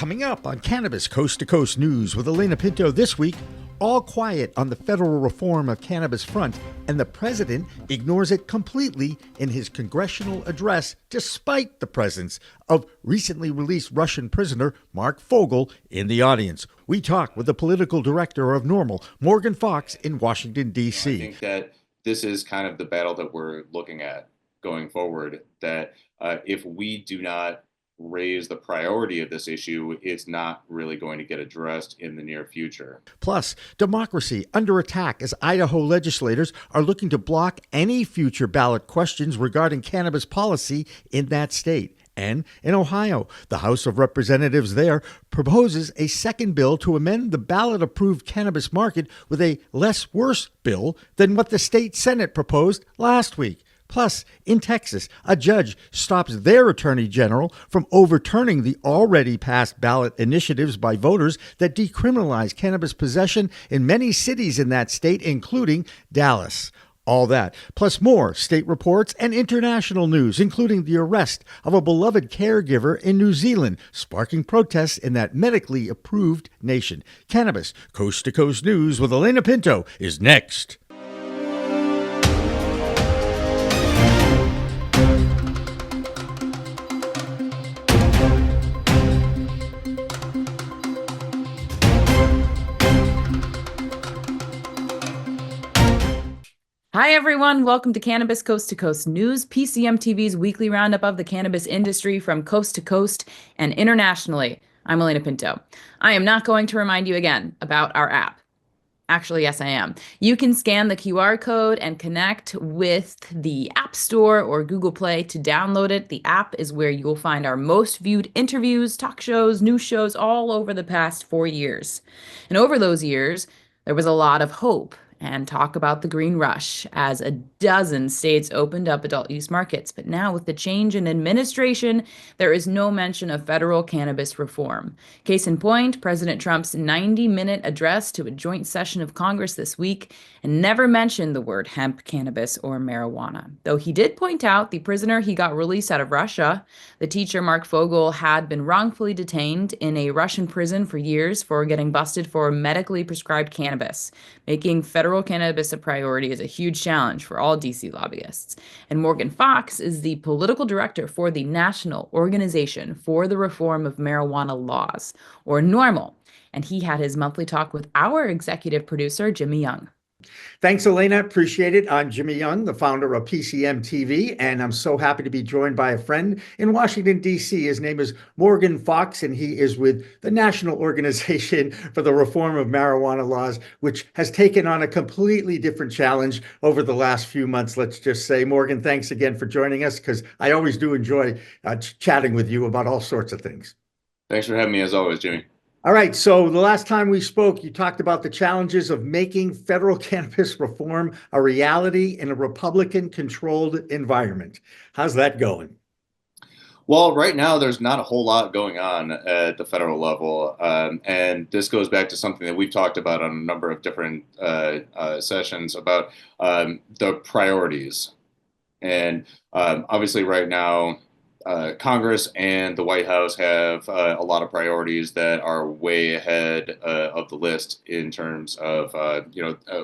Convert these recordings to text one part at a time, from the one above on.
Coming up on Cannabis Coast to Coast News with Elena Pinto this week, all quiet on the federal reform of cannabis front, and the president ignores it completely in his congressional address, despite the presence of recently released Russian prisoner Mark Fogel in the audience. We talk with the political director of NORML, Morgan Fox, in Washington, D.C. I think that this is kind of the battle that we're looking at going forward, that if we do not raise the priority of this issue, it's not really going to get addressed in the near future. Plus, democracy under attack as Idaho legislators are looking to block any future ballot questions regarding cannabis policy in that state. And in Ohio, the House of Representatives there proposes a second bill to amend the ballot-approved cannabis market with a less worse bill than what the state Senate proposed last week. Plus, in Texas, a judge stops their attorney general from overturning the already passed ballot initiatives by voters that decriminalize cannabis possession in many cities in that state, including Dallas. All that, plus more state reports and international news, including the arrest of a beloved caregiver in New Zealand, sparking protests in that medically approved nation. Cannabis Coast to Coast News with Elena Pinto is next. Hi, everyone. Welcome to Cannabis Coast to Coast News, PCM TV's weekly roundup of the cannabis industry from coast to coast and internationally. I'm Elena Pinto. I am not going to remind you again about our app. Actually, yes, I am. You can scan the QR code and connect with the App Store or Google Play to download it. The app is where you will find our most viewed interviews, talk shows, news shows all over the past 4 years. And over those years, there was a lot of hope and talk about the green rush as a dozen states opened up adult use markets. But now with the change in administration, there is no mention of federal cannabis reform. Case in point, President Trump's 90-minute address to a joint session of Congress this week and never mentioned the word hemp, cannabis, or marijuana. Though he did point out the prisoner he got released out of Russia, the teacher Mark Fogel, had been wrongfully detained in a Russian prison for years for getting busted for medically prescribed cannabis. Making federal cannabis a priority is a huge challenge for all DC lobbyists. And Morgan Fox is the political director for the National Organization for the Reform of Marijuana Laws, or NORML. And he had his monthly talk with our executive producer, Jimmy Young. Thanks, Elena. Appreciate it. I'm Jimmy Young, the founder of PCM TV, and I'm so happy to be joined by a friend in Washington, D.C. His name is Morgan Fox, and he is with the National Organization for the Reform of Marijuana Laws, which has taken on a completely different challenge over the last few months, let's just say. Morgan, thanks again for joining us, because I always do enjoy chatting with you about all sorts of things. Thanks for having me, as always, Jimmy. All right. So the last time we spoke, you talked about the challenges of making federal cannabis reform a reality in a Republican-controlled environment. How's that going? Well, right now, there's not a whole lot going on at the federal level. And this goes back to something that we've talked about on a number of different sessions about the priorities. And obviously right now, Congress and the White House have a lot of priorities that are way ahead of the list in terms of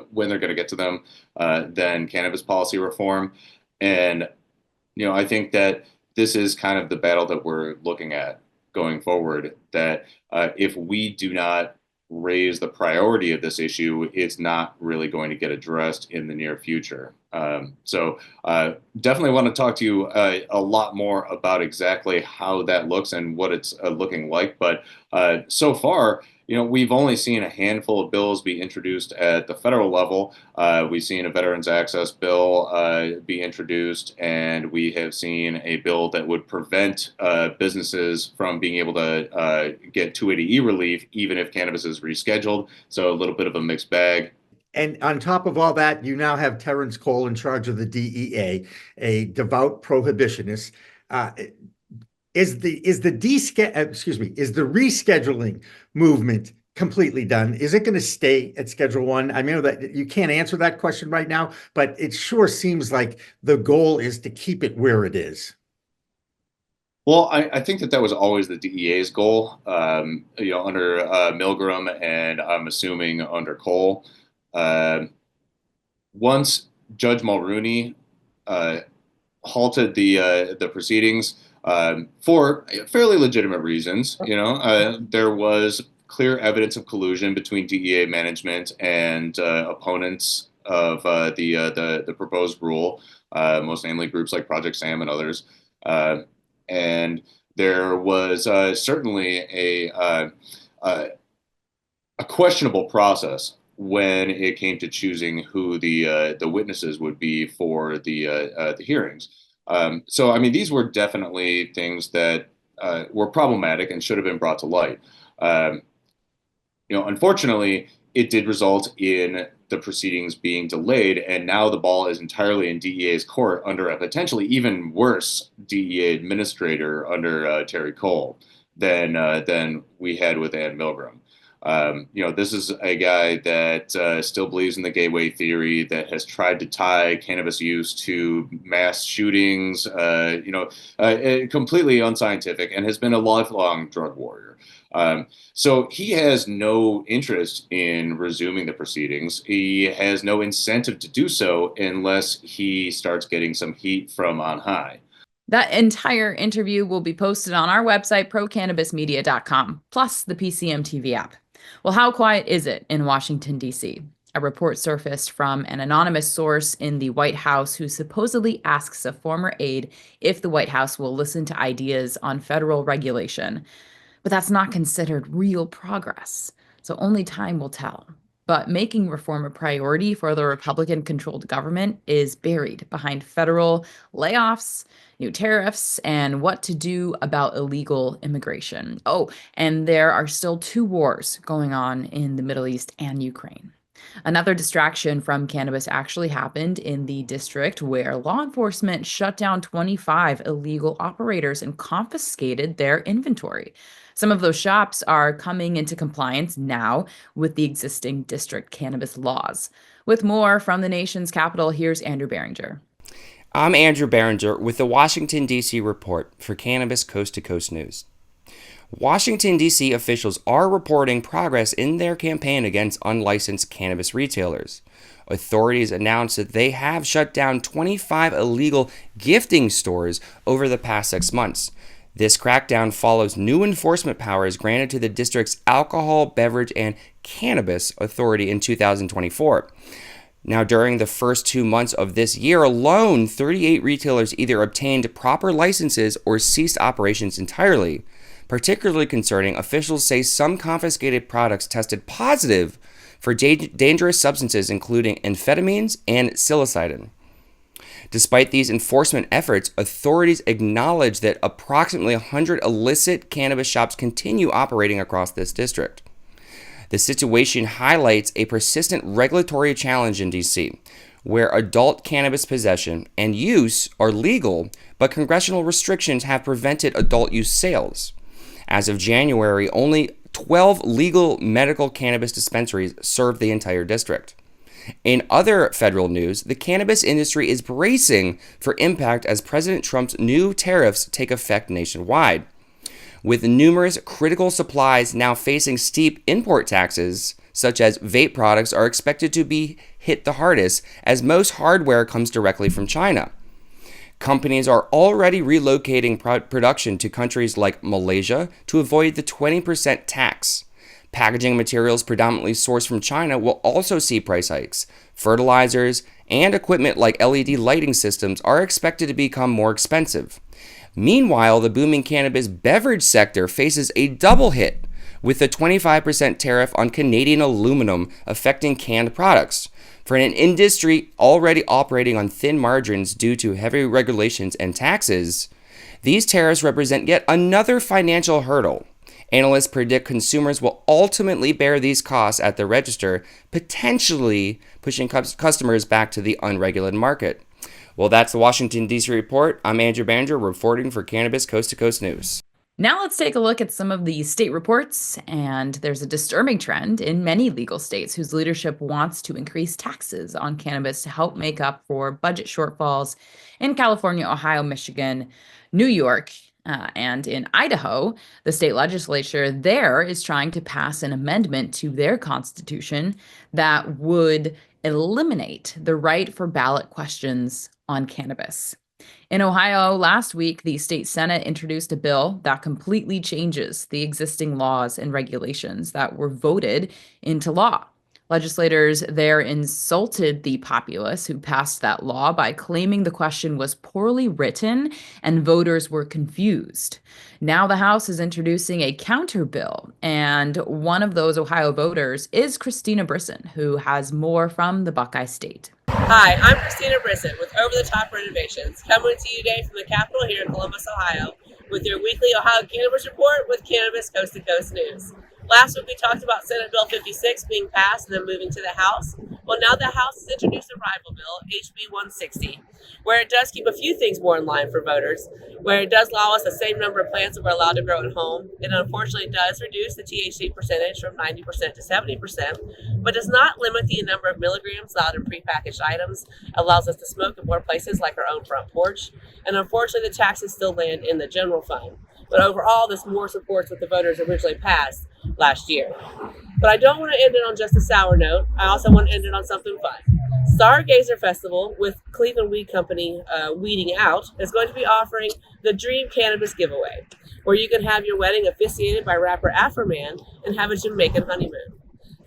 when they're going to get to them than cannabis policy reform. And I think that this is kind of the battle that we're looking at going forward, that if we do not raise the priority of this issue, it's not really going to get addressed in the near future. So definitely want to talk to you a lot more about exactly how that looks and what it's looking like. But so far, we've only seen a handful of bills be introduced at the federal level. We've seen a Veterans Access bill be introduced, and we have seen a bill that would prevent businesses from being able to get 280E relief, even if cannabis is rescheduled. So a little bit of a mixed bag. And on top of all that, you now have Terrence Cole in charge of the DEA, a devout prohibitionist. Is the rescheduling movement completely done? Is it going to stay at Schedule 1? I know that you can't answer that question right now, but it sure seems like the goal is to keep it where it is. Well, I think that was always the DEA's goal, under Milgram, and I'm assuming under Cole. Uh, Once Judge Mulrooney uh, halted the proceedings for fairly legitimate reasons. There was clear evidence of collusion between DEA management and opponents of the proposed rule, most namely groups like Project Sam and others. Uh, and there was certainly uh, a questionable process when it came to choosing who the witnesses would be for the hearings. So, I mean, these were definitely things that were problematic and should have been brought to light. Um, Unfortunately, it did result in the proceedings being delayed, and now the ball is entirely in DEA's court under a potentially even worse DEA administrator under Terry Cole than we had with Ann Milgram. This is a guy that still believes in the gateway theory, that has tried to tie cannabis use to mass shootings, completely unscientific, and has been a lifelong drug warrior. So he has no interest in resuming the proceedings. He has no incentive to do so unless he starts getting some heat from on high. That entire interview will be posted on our website, procannabismedia.com, plus the PCM TV app. Well, how quiet is it in Washington, D.C.? A report surfaced from an anonymous source in the White House who supposedly asks a former aide if the White House will listen to ideas on federal regulation. But that's not considered real progress. So only time will tell. But making reform a priority for the Republican-controlled government is buried behind federal layoffs, new tariffs, and what to do about illegal immigration. Oh, and there are still two wars going on in the Middle East and Ukraine. Another distraction from cannabis actually happened in the district where law enforcement shut down 25 illegal operators and confiscated their inventory. Some of those shops are coming into compliance now with the existing district cannabis laws. With more from the nation's capital, here's Andrew Behringer. I'm Andrew Behringer with the Washington, D.C. report for Cannabis Coast to Coast News. Washington, D.C. officials are reporting progress in their campaign against unlicensed cannabis retailers. Authorities announced that they have shut down 25 illegal gifting stores over the past 6 months. This crackdown follows new enforcement powers granted to the district's Alcohol, Beverage, and Cannabis Authority in 2024. Now, during the first 2 months of this year alone, 38 retailers either obtained proper licenses or ceased operations entirely. Particularly concerning, officials say some confiscated products tested positive for dangerous substances including amphetamines and psilocybin. Despite these enforcement efforts, authorities acknowledge that approximately 100 illicit cannabis shops continue operating across this district. The situation highlights a persistent regulatory challenge in D.C., where adult cannabis possession and use are legal, but congressional restrictions have prevented adult use sales. As of January, only 12 legal medical cannabis dispensaries serve the entire district. In other federal news, the cannabis industry is bracing for impact as President Trump's new tariffs take effect nationwide. With numerous critical supplies now facing steep import taxes, such as vape products are expected to be hit the hardest, as most hardware comes directly from China. Companies are already relocating production to countries like Malaysia to avoid the 20% tax. Packaging materials predominantly sourced from China will also see price hikes. Fertilizers and equipment like LED lighting systems are expected to become more expensive. Meanwhile, the booming cannabis beverage sector faces a double hit, with a 25% tariff on Canadian aluminum affecting canned products. For an industry already operating on thin margins due to heavy regulations and taxes, these tariffs represent yet another financial hurdle. Analysts predict consumers will ultimately bear these costs at the register, potentially pushing customers back to the unregulated market. Well, that's the Washington, D.C. report. I'm Andrew Behringer, reporting for Cannabis Coast to Coast News. Now let's take a look at some of the state reports, and there's a disturbing trend in many legal states whose leadership wants to increase taxes on cannabis to help make up for budget shortfalls in California, Ohio, Michigan, New York, And in Idaho, the state legislature there is trying to pass an amendment to their constitution that would eliminate the right for ballot questions on cannabis. In Ohio, last week, the state Senate introduced a bill that completely changes the existing laws and regulations that were voted into law. Legislators there insulted the populace who passed that law by claiming the question was poorly written and voters were confused. Now the House is introducing a counter bill, and one of those Ohio voters is Christina Brisson, who has more from the Buckeye State. Hi, I'm Christina Brisson with Over the Top Renovations, coming to you today from the Capitol here in Columbus, Ohio, with your weekly Ohio Cannabis Report with Cannabis Coast to Coast News. Last week we talked about Senate Bill 56 being passed and then moving to the House. Well, now the House has introduced a rival bill, HB 160, where it does keep a few things more in line for voters, where it does allow us the same number of plants that we're allowed to grow at home. It unfortunately does reduce the THC percentage from 90% to 70%, but does not limit the number of milligrams allowed in prepackaged items, allows us to smoke in more places like our own front porch, and unfortunately the taxes still land in the general fund. But overall, this more supports what the voters originally passed last year. But I don't want to end it on just a sour note. I also want to end it on something fun. Stargazer Festival with Cleveland Weed Company Weeding Out is going to be offering the Dream Cannabis Giveaway, where you can have your wedding officiated by rapper Afroman and have a Jamaican honeymoon.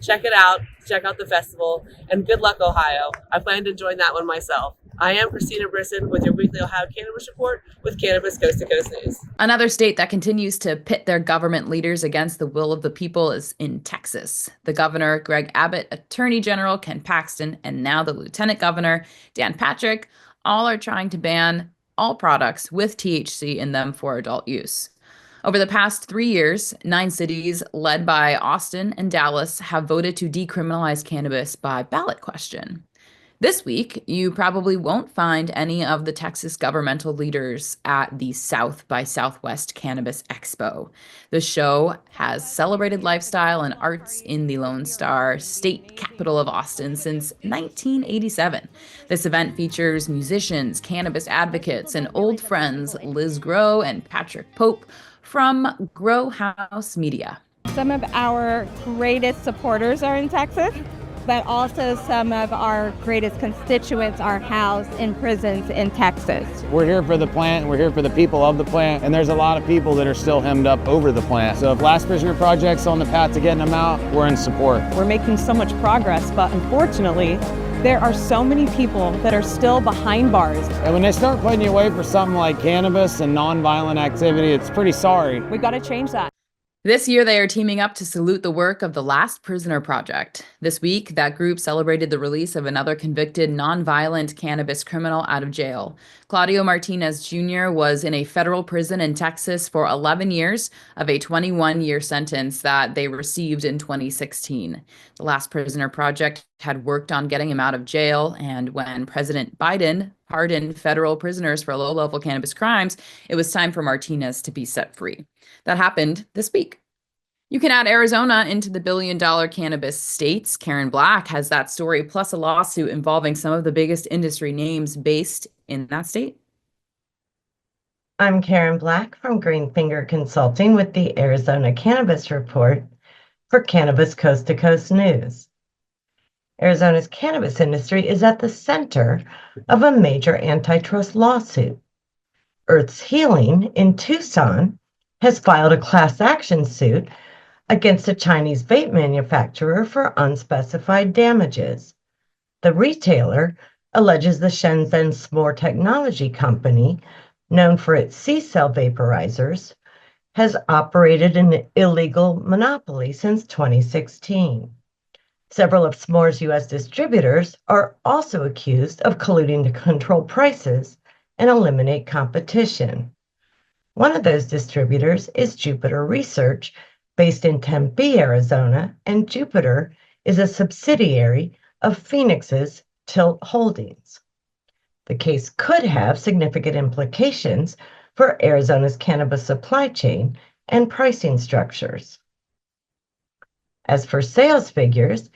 Check it out. Check out the festival. And good luck, Ohio. I plan to join that one myself. I am Christina Brisson with your weekly Ohio Cannabis Report with Cannabis Coast to Coast News. Another state that continues to pit their government leaders against the will of the people is in Texas. The governor, Greg Abbott, Attorney General Ken Paxton, and now the Lieutenant Governor, Dan Patrick, all are trying to ban all products with THC in them for adult use. Over the past 3 years, 9 cities, led by Austin and Dallas, have voted to decriminalize cannabis by ballot question. This week, you probably won't find any of the Texas governmental leaders at the South by Southwest Cannabis Expo. The show has celebrated lifestyle and arts in the Lone Star state capital of Austin since 1987. This event features musicians, cannabis advocates, and old friends Liz Grow and Patrick Pope from Grow House Media. Some of our greatest supporters are in Texas, but also some of our greatest constituents are housed in prisons in Texas. We're here for the plant, we're here for the people of the plant, and there's a lot of people that are still hemmed up over the plant. So if Last Prisoner Project's on the path to getting them out, we're in support. We're making so much progress, but unfortunately, there are so many people that are still behind bars. And when they start putting you away for something like cannabis and nonviolent activity, it's pretty sorry. We got to change that. This year, they are teaming up to salute the work of the Last Prisoner Project. This week, that group celebrated the release of another convicted nonviolent cannabis criminal out of jail. Claudio Martinez Jr. was in a federal prison in Texas for 11 years of a 21-year sentence that they received in 2016. The Last Prisoner Project had worked on getting him out of jail, and when President Biden pardoned federal prisoners for low-level cannabis crimes, it was time for Martinez to be set free. That happened this week. You can add Arizona into the billion-dollar cannabis states. Karen Black has that story, plus a lawsuit involving some of the biggest industry names based in that state. I'm Karen Black from Green Finger Consulting with the Arizona Cannabis Report for Cannabis Coast to Coast News. Arizona's cannabis industry is at the center of a major antitrust lawsuit. Earth's Healing in Tucson has filed a class action suit against a Chinese vape manufacturer for unspecified damages. The retailer alleges the Shenzhen S'more Technology Company, known for its C-cell vaporizers, has operated an illegal monopoly since 2016. Several of S'more's U.S. distributors are also accused of colluding to control prices and eliminate competition. One of those distributors is Jupiter Research, based in Tempe, Arizona, and Jupiter is a subsidiary of Phoenix's Tilt Holdings. The case could have significant implications for Arizona's cannabis supply chain and pricing structures. As for sales figures,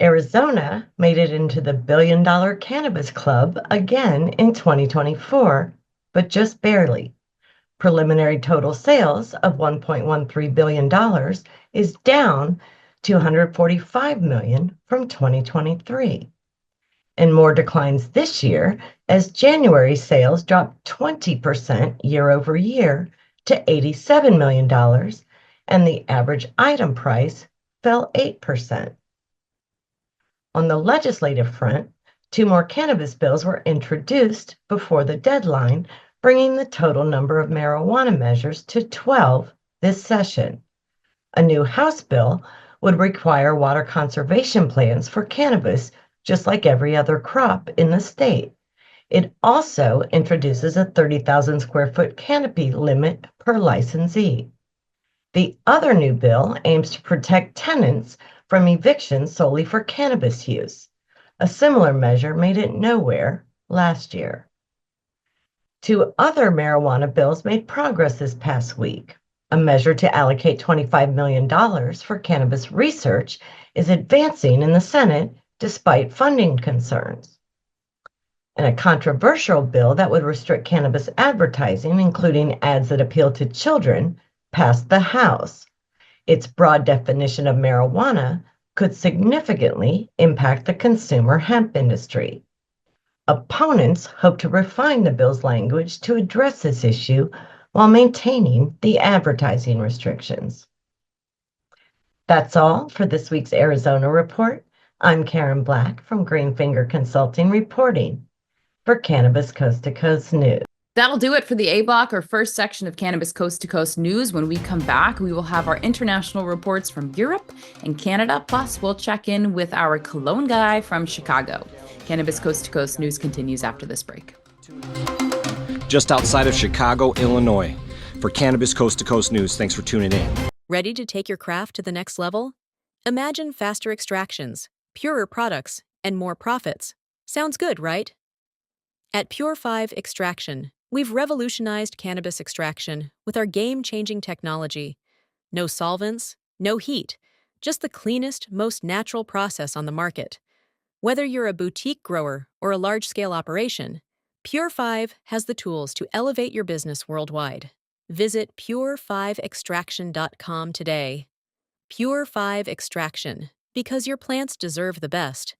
Arizona made it into the billion-dollar cannabis club again in 2024, but just barely. Preliminary total sales of $1.13 billion is down $245 million from 2023. And more declines this year as January sales dropped 20% year over year to $87 million, and the average item price fell 8%. On the legislative front, 2 more cannabis bills were introduced before the deadline, bringing the total number of marijuana measures to 12 this session. A new House bill would require water conservation plans for cannabis, just like every other crop in the state. It also introduces a 30,000 square foot canopy limit per licensee. The other new bill aims to protect tenants from eviction solely for cannabis use. A similar measure made it nowhere last year. 2 other marijuana bills made progress this past week. A measure to allocate $25 million for cannabis research is advancing in the Senate despite funding concerns. And a controversial bill that would restrict cannabis advertising, including ads that appeal to children, passed the House. Its broad definition of marijuana could significantly impact the consumer hemp industry. Opponents hope to refine the bill's language to address this issue while maintaining the advertising restrictions. That's all for this week's Arizona Report. I'm Karen Black from Greenfinger Consulting reporting for Cannabis Coast to Coast News. That'll do it for the A Block, or first section of Cannabis Coast to Coast News. When we come back, we will have our international reports from Europe and Canada, plus we'll check in with our Cologne guy from Chicago. Cannabis Coast to Coast News continues after this break. Just outside of Chicago, Illinois. For Cannabis Coast to Coast News, thanks for tuning in. Ready to take your craft to the next level? Imagine faster extractions, purer products, and more profits. Sounds good, right? At Pure 5 Extraction, we've revolutionized cannabis extraction with our game-changing technology. No solvents, no heat, just the cleanest, most natural process on the market. Whether you're a boutique grower or a large-scale operation, Pure 5 has the tools to elevate your business worldwide. Visit pure5extraction.com today. Pure 5 Extraction, because your plants deserve the best.